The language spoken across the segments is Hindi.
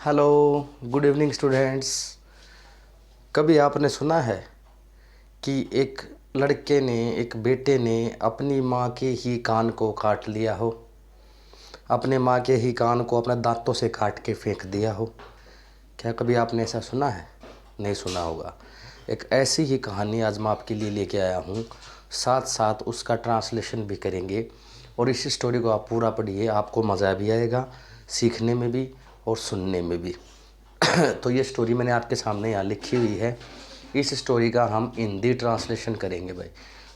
Hello, good evening students. कभी आपने सुना है कि एक लड़के ने, एक बेटे ने अपनी माँ के ही कान को काट लिया हो, अपने माँ के ही कान को अपने दांतों से काट के फेंक दिया हो? क्या कभी आपने ऐसा सुना है? नहीं सुना होगा। एक ऐसी ही कहानी आज मैं आपके लिए लेके आया हूँ, साथ साथ उसका ट्रांसलेशन भी करेंगे। और इस स्टोरी को आप पूरा पढ़िए, आपको मज़ा भी आएगा, सीखने में भी और सुनने में भी। तो ये स्टोरी मैंने आपके सामने यहाँ लिखी हुई है। इस स्टोरी का हम हिंदी ट्रांसलेशन करेंगे भाई।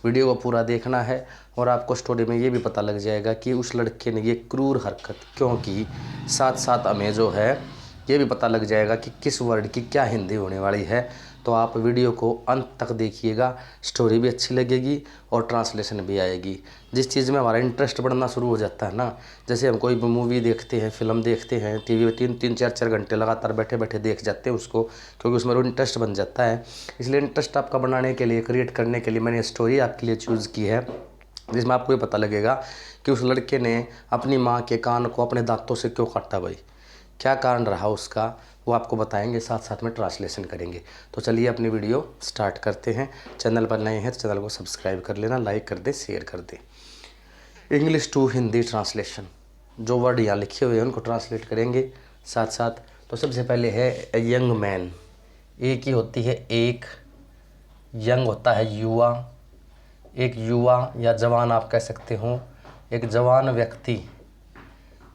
वीडियो को पूरा देखना है और आपको स्टोरी में ये भी पता लग जाएगा कि उस लड़के ने ये क्रूर हरकत क्यों की। साथ साथ हमें जो है ये भी पता लग जाएगा कि किस वर्ड की क्या हिंदी होने वाली है। तो आप वीडियो को अंत तक देखिएगा, स्टोरी भी अच्छी लगेगी और ट्रांसलेशन भी आएगी। जिस चीज़ में हमारा इंटरेस्ट बढ़ना शुरू हो जाता है ना, जैसे हम कोई मूवी देखते हैं, फिल्म देखते हैं, टीवी में 3-4 घंटे लगातार बैठे बैठे देख जाते हैं उसको, क्योंकि उसमें इंटरेस्ट बन जाता है। इसलिए इंटरेस्ट आपका बनाने के लिए, क्रिएट करने के लिए मैंने स्टोरी आपके लिए चूज़ की है, जिसमें आपको ये पता लगेगा कि उस लड़के ने अपनी माँ के कान को अपने दांतों से क्यों काटा भाई, क्या कारण रहा उसका, वो आपको बताएंगे, साथ साथ में ट्रांसलेशन करेंगे। तो चलिए अपनी वीडियो स्टार्ट करते हैं। चैनल पर नए हैं तो चैनल को सब्सक्राइब कर लेना, लाइक कर दें, शेयर कर दें। इंग्लिश टू हिंदी ट्रांसलेशन, जो वर्ड यहाँ लिखे हुए हैं उनको ट्रांसलेट करेंगे साथ साथ। तो सबसे पहले है ए यंग मैन। एक ही होती है एक, यंग होता है युवा, एक युवा या जवान आप कह सकते हो। एक जवान व्यक्ति,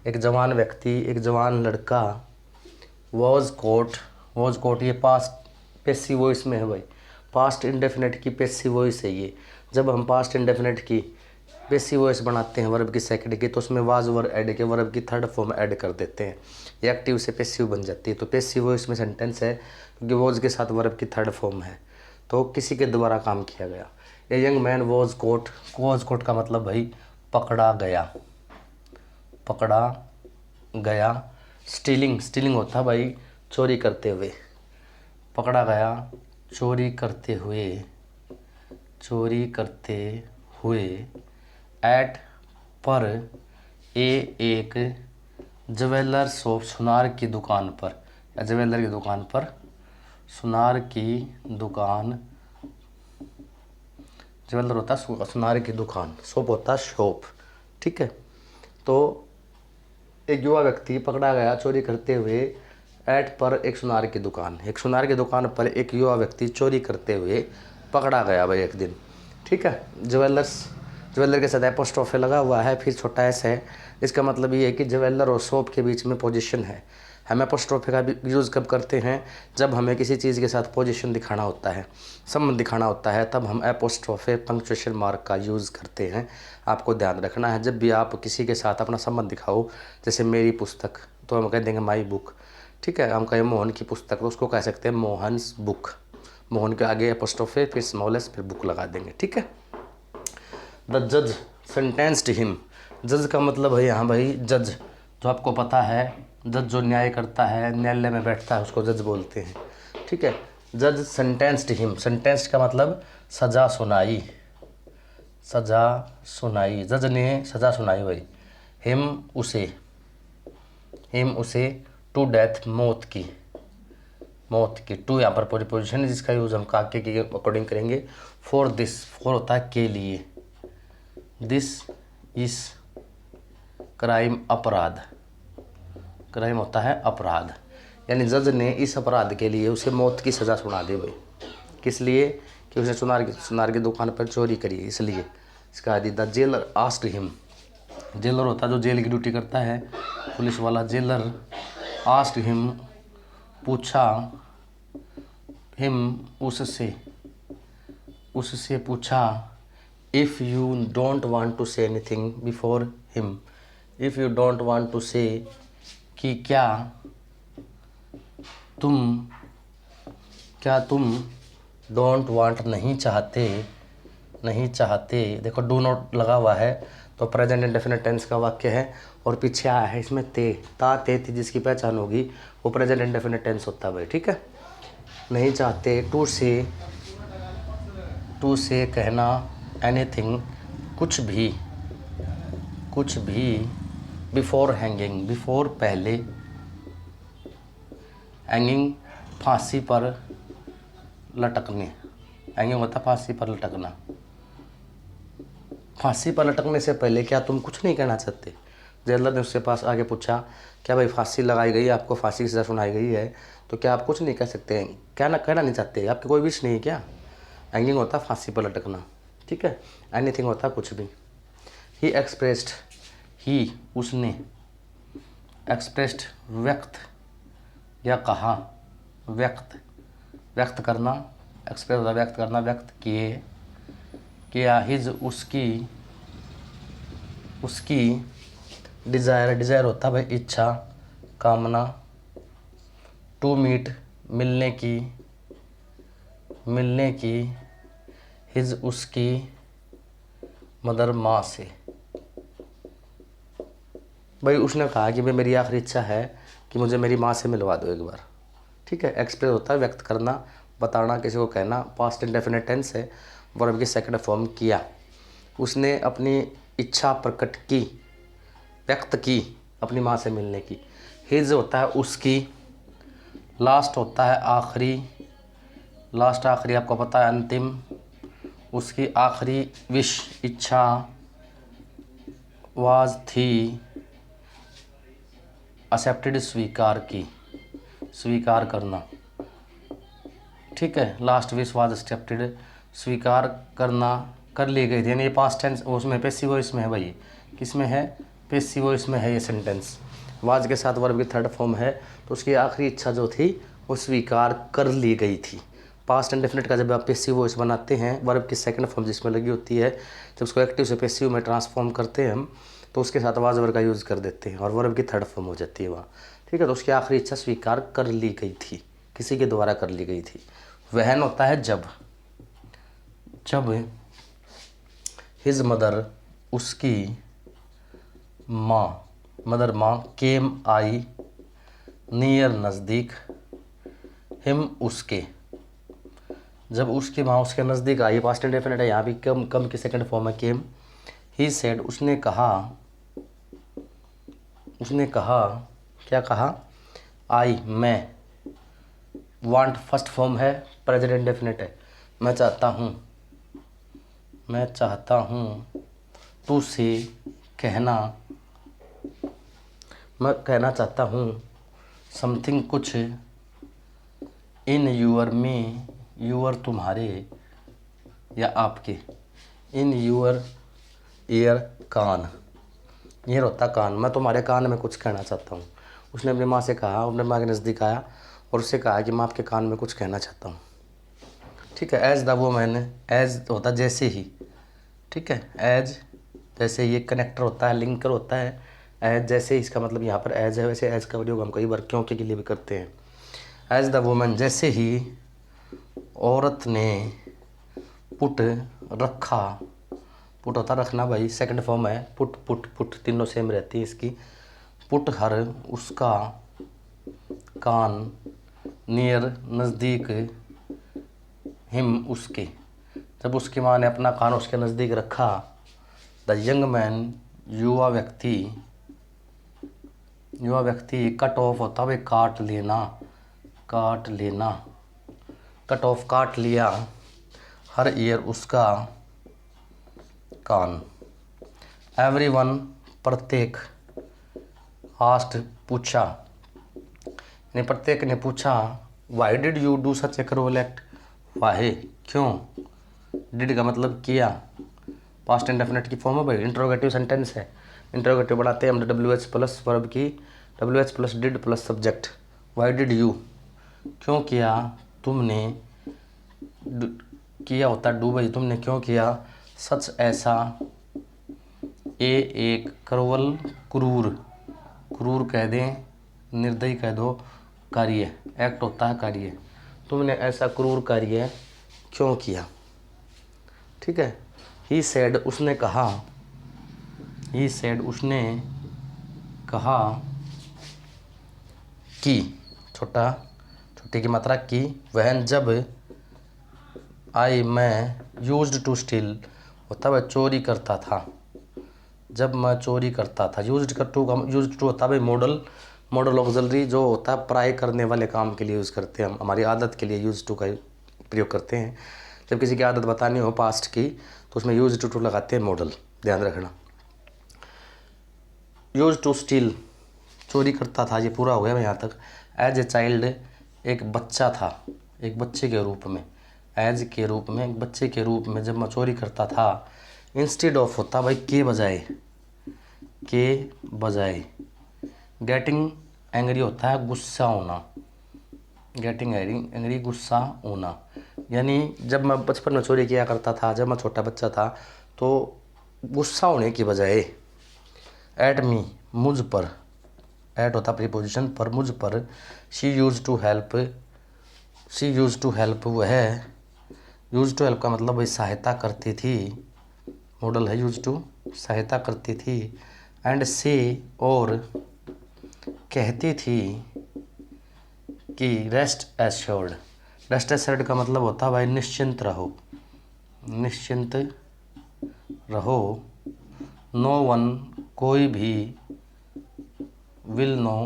एक जवान व्यक्ति, एक जवान लड़का। वॉज कोट ये पास्ट पैसिव वॉइस में है भाई। पास्ट इंडेफिनिट की पैसिव वॉइस है ये। जब हम पास्ट इंडेफिनिट की पैसिव वॉइस बनाते हैं वर्ब की सेकंड की, तो उसमें वाज वर्ब ऐड के वर्ब की थर्ड फॉर्म ऐड कर देते हैं। ये एक्टिव से पैसिव बन जाती है। तो पैसिव वॉइस में सेंटेंस है क्योंकि वॉज के साथ वर्ब की थर्ड फॉर्म है, तो किसी के द्वारा काम किया गया। A young man was caught का मतलब भाई पकड़ा गया, पकड़ा गया। स्टीलिंग होता भाई चोरी करते हुए, पकड़ा गया चोरी करते हुए, चोरी करते हुए। एट पर एक ज्वेलर शॉप, सुनार की दुकान पर, या ज्वेलर की दुकान पर, सुनार की दुकान। ज्वेलर होता है सुनार की दुकान, शॉप होता है शॉप, ठीक है। तो एक युवा व्यक्ति पकड़ा गया चोरी करते हुए एट पर एक सुनार की दुकान। एक सुनार की दुकान पर एक युवा व्यक्ति चोरी करते हुए पकड़ा गया भाई एक दिन, ठीक है। ज्वेलर के साथ एपोस्ट्रोफे लगा हुआ है, फिर छोटा एस है। इसका मतलब ये है कि ज्वेलर और शॉप के बीच में पोजीशन है। हम एपोस्ट्रोफे का भी यूज़ कब करते हैं? जब हमें किसी चीज़ के साथ पोजीशन दिखाना होता है, संबंध दिखाना होता है, तब हम एपोस्ट्रोफे पंक्चुएशन मार्क का यूज़ करते हैं। आपको ध्यान रखना है, जब भी आप किसी के साथ अपना संबंध दिखाओ, जैसे मेरी पुस्तक, तो हम कह देंगे माई बुक, ठीक है। हम कहें मोहन की पुस्तक, तो उसको कह सकते हैं मोहन्स बुक। मोहन के आगे एपोस्ट्रोफे, फिर स्मॉल एस, फिर बुक लगा देंगे, ठीक है। द जज सेंटेंस्ड हिम। जज का मतलब है यहाँ भाई जज, जो आपको पता है, जज जो न्याय करता है, न्यायालय में बैठता है, उसको जज बोलते हैं, ठीक है। जज सेंटेंस्ड हिम, सेंटेंस्ड का मतलब सजा सुनाई, सजा सुनाई। जज ने सजा सुनाई भाई। हिम उसे, हिम उसे, टू डेथ मौत की, मौत की। टू यहाँ पर प्रीपोजिशन है जिसका यूज़ हम काके के अकॉर्डिंग करेंगे। फॉर दिस, फॉर होता है के लिए, दिस इस क्राइम अपराध, क्राइम होता है अपराध। यानी जज ने इस अपराध के लिए उसे मौत की सज़ा सुना दी भाई। किस लिए? कि उसने सुनार की दुकान पर चोरी करी, इसलिए। इसका आदि the jailer asked him, jailer होता है जो जेल की ड्यूटी करता है, पुलिस वाला। जेलर आस्क्ड हिम, पूछा, हिम उससे, उससे पूछा। If you don't want to say anything before him, if you don't want to say, कि क्या तुम डोंट वांट नहीं चाहते, नहीं चाहते। देखो डू नॉट लगा हुआ है, तो प्रेजेंट इंडेफिनिट टेंस का वाक्य है, और पीछे आया है इसमें ते, ता ते थी, जिसकी पहचान होगी वो प्रेजेंट इंडेफिनिट टेंस होता है भाई, ठीक है। नहीं चाहते, टू से कहना, एनीथिंग कुछ भी, कुछ भी। बिफोर हैंगिंग, बिफोर पहले, हैंगिंग फांसी पर लटकने, हैंगिंग होता है फांसी पर लटकना। फांसी पर लटकने से पहले क्या तुम कुछ नहीं कहना चाहते? जेलर ने उसके पास आगे पूछा, क्या भाई फांसी लगाई गई, आपको फांसी की सज़ा सुनाई गई है, तो क्या आप कुछ नहीं कह सकते हैं? क्या ना कहना नहीं चाहते? आपके कोई विश नहीं है क्या? हैंगिंग होता है फांसी पर लटकना, ठीक है। एनीथिंग होता है कुछ भी। ही एक्सप्रेस्ड, ही उसने, एक्सप्रेस्ड व्यक्त या कहा, व्यक्त व्यक्त करना, एक्सप्रेस होता है व्यक्त करना, व्यक्त किए, किया, हिज उसकी डिज़ायर, डिज़ायर होता है भाई इच्छा, कामना, टू मीट मिलने की, हिज उसकी मदर माँ से, भाई उसने कहा कि भाई मेरी आखिरी इच्छा है कि मुझे मेरी माँ से मिलवा दो एक बार, ठीक है। एक्सप्रेस होता है व्यक्त करना, बताना, किसी को कहना। पास्ट इंडेफिनिट टेंस है, वर्ब की सेकंड फॉर्म किया। उसने अपनी इच्छा प्रकट की, व्यक्त की अपनी माँ से मिलने की। हिज होता है उसकी, लास्ट होता है आखिरी, लास्ट आखिरी आपको पता है अंतिम। उसकी आखिरी विश इच्छा वाज थी, एक्सेप्टेड स्वीकार की, स्वीकार करना, ठीक है। लास्ट विश वाज एक्सेप्टेड, स्वीकार करना, कर ली गई थी, यानी ये पास्ट टेंस उसमें पैसिव वॉइस में है भाई। किस में है? पैसिव वॉइस में है ये सेंटेंस। वाज के साथ वर्ब की थर्ड फॉर्म है, तो उसकी आखिरी इच्छा जो थी वो स्वीकार कर ली गई थी। पास्ट इंडेफिनिट का जब आप पैसिव वॉइस बनाते हैं, वर्ब की सेकंड फॉर्म जिसमें लगी होती है, जब उसको एक्टिव से पैसिव में ट्रांसफॉर्म करते हैं हम, तो उसके साथ वाज वर्ब का यूज़ कर देते हैं और वर्ब की थर्ड फॉर्म हो जाती है वहाँ, ठीक है। तो उसकी आखिरी इच्छा स्वीकार कर ली गई थी, किसी के द्वारा कर ली गई थी। वहन होता है जब, जब हिज मदर उसकी माँ, मदर माँ, केम आई, नियर नज़दीक, हिम उसके, जब उसकी माँ उसके नज़दीक आई, पास्ट इंडेफिनिट है, यहाँ भी कम की सेकंड फॉर्म है केम। ही सेड उसने कहा, क्या कहा? आई मैं, वांट फर्स्ट फॉर्म है, प्रेजेंट इंडेफिनिट है, मैं चाहता हूँ, टू से कहना, मैं कहना चाहता हूँ, समथिंग कुछ, इन यूअर में, यूअर तुम्हारे या आपके, in your year can't, year होता कान, मैं तुम्हारे कान में कुछ कहना चाहता हूँ। उसने अपनी माँ से कहा, अपने माँ के नज़दीक आया और उससे कहा कि मैं आपके कान में कुछ कहना चाहता हूँ, ठीक है। एज द वुमन, एज होता जैसे ही, ठीक है। एज जैसे ये कनेक्टर होता है, लिंकर होता है। एज जैसे, इसका मतलब यहाँ पर एज है, वैसे एज का प्रयोग हम कई बार क्योंकि के लिए भी करते हैं। एज द वुमन जैसे ही, औरत ने, पुट रखा, पुट होता रखना भाई, सेकंड फॉर्म है, पुट तीनों सेम रहती है इसकी। पुट हर उसका, कान, नियर नज़दीक, हिम उसके, जब उसकी माँ ने अपना कान उसके नज़दीक रखा। द यंग मैन युवा व्यक्ति, कट ऑफ होता भाई काट लेना, कट ऑफ काट लिया, हर ईयर उसका कान। एवरीवन प्रत्येक, आस्क्ड पूछा, यानी प्रत्येक ने पूछा। Why did you do such a cruel act, वाहे क्यों, डिड का मतलब किया, पास्ट इंडेफिनिट की फॉर्म है भाई, इंट्रोगेटिव सेंटेंस है। इंट्रोगेटिव बनाते हैं हम WH प्लस वर्ब की, WH plus did plus subject. Y did you, क्यों किया तुमने, किया होता डू भाई, तुमने क्यों किया, सच ऐसा, एक क्रूर कह दें, निर्दयी कह दो, कार्य, एक्ट होता है कार्य, तुमने ऐसा क्रूर कार्य क्यों किया, ठीक है। ही सेड उसने कहा, कि, छोटी की मात्रा की, वहन जब, आई मैं, यूज्ड टू स्टील होता है चोरी करता था, जब मैं चोरी करता था। यूज्ड टू होता है मॉडल मॉडल ऑक्सिलरी जो होता है प्राय करने वाले काम के लिए यूज़ करते हैं हम, हमारी आदत के लिए यूज़ टू का प्रयोग करते हैं। जब किसी की आदत बतानी हो पास्ट की तो उसमें यूज टू लगाते हैं मॉडल, ध्यान रखना। यूज टू स्टील, चोरी करता था, ये पूरा हो गया यहाँ तक। एज ए चाइल्ड, एक बच्चा था, एक बच्चे के रूप में, एज के रूप में, एक बच्चे के रूप में जब मैं चोरी करता था। इंस्टेड ऑफ होता भाई के बजाय, के बजाय। गेटिंग एंग्री होता है गुस्सा होना, गेटिंग एंग्री गुस्सा होना। यानी जब मैं बचपन में चोरी किया करता था, जब मैं छोटा बच्चा था, तो गुस्सा होने की बजाय एट मी, मुझ पर, एट होता प्रीपोजिशन पर, मुझ पर। She use to help, she use to help, वह यूज टू हेल्प का मतलब वही सहायता करती थी, मॉडल है यूज टू, सहायता करती थी। एंड से, और कहती थी कि रेस्ट एश्योर्ड, रेस्ट एश्योर्ड का मतलब होता है भाई निश्चिंत रहो, निश्चिंत रहो। नो वन, कोई भी, विल नो,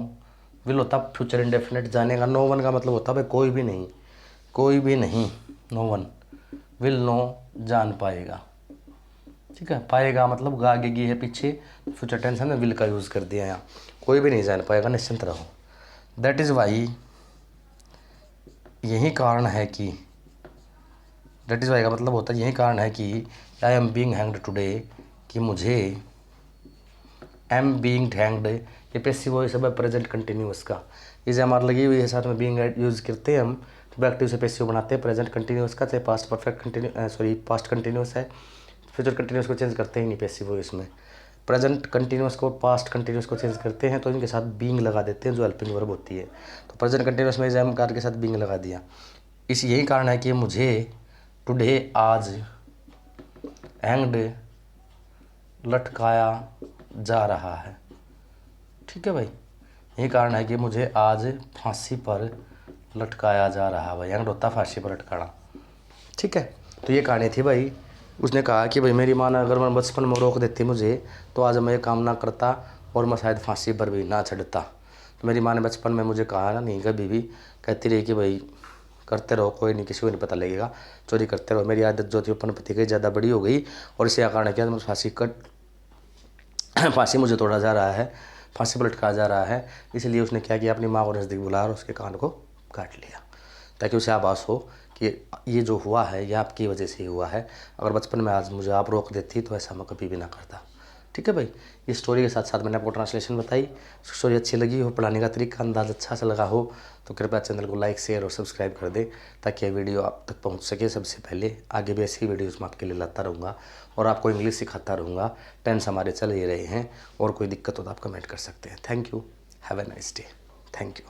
विल होता फ्यूचर इंडेफिनिट जाने का, नो वन का मतलब होता है भाई कोई भी नहीं, कोई भी नहीं, नो वन, विल नो जान पाएगा, ठीक है। पाएगा मतलब गा गी है पीछे, फ्यूचर टेंस है ना, विल का यूज़ कर दिया यहाँ, कोई भी नहीं जान पाएगा, निश्चिंत रहो। दैट इज़ वाई, यही कारण है कि, दैट इज़ वाई का मतलब होता है यही कारण है कि I am being hanged today, कि मुझे, एम बीइंग हैंग्ड, ये पैसिव वॉइस है प्रेजेंट कंटिन्यूअस का, इसे हमारे लगी हुई है साथ में बीइंग यूज़ करते हैं हम, तो एक्टिव से पैसिव बनाते हैं प्रेजेंट कंटिन्यूअस का, चाहे past perfect continue sorry past continuous है, फ्यूचर कंटिन्यूअस को चेंज करते ही नहीं पैसिव वॉइस में। प्रेजेंट कंटिन्यूअस को पास्ट कंटिन्यूअस को चेंज करते हैं तो इनके साथ बीइंग लगा देते हैं जो हेल्पिंग वर्ब होती है। तो प्रेजेंट कंटिन्यूअस में एग्जाम कार के साथ बीइंग लगा दिया। इस यही कारण है कि मुझे टुडे, आज, हैंग्ड, लटकाया जा रहा है, ठीक है भाई। यही कारण है कि मुझे आज फांसी पर लटकाया जा रहा है भाई, हैंग्ड होता फांसी पर लटकाना, ठीक है। तो ये कहानी थी भाई। उसने कहा कि भाई मेरी माँ ने अगर मैं बचपन में रोक देती मुझे तो आज मैं ये काम ना करता और मैं शायद फांसी पर भी ना चढ़ता। तो मेरी माँ ने बचपन में मुझे कहा ना, नहीं कभी भी, कहती रही कि भाई करते रहो, कोई नहीं, किसी को नहीं पता लगेगा, चोरी करते रहो। मेरी आदत जो थी पनपति गई, ज़्यादा बड़ी हो गई और इसे कारण किया मैं फांसी मुझे तोड़ा जा रहा है, फांसी पर लटकाया जा रहा है। इसलिए उसने क्या किया, अपनी माँ को नज़दीक बुलाया और उसके कान को काट लिया, ताकि उसे आभास हो कि ये जो हुआ है ये आपकी वजह से ही हुआ है। अगर बचपन में आज मुझे आप रोक देती तो ऐसा मैं कभी भी ना करता, ठीक है भाई। ये स्टोरी के साथ साथ मैंने आपको ट्रांसलेशन बताई। स्टोरी अच्छी लगी हो, पढ़ाने का तरीका अंदाज अच्छा से लगा हो तो कृपया चैनल को लाइक, शेयर और सब्सक्राइब कर दें, ताकि ये वीडियो आप तक पहुंच सके सबसे पहले। आगे भी ऐसी वीडियोज़ मैं आपके लिए लाता रहूँगा और आपको इंग्लिश सिखाता रहूँगा। टेंस हमारे चल ही रहे हैं और कोई दिक्कत हो तो आप कमेंट कर सकते हैं। Thank you, have a nice day, thank you.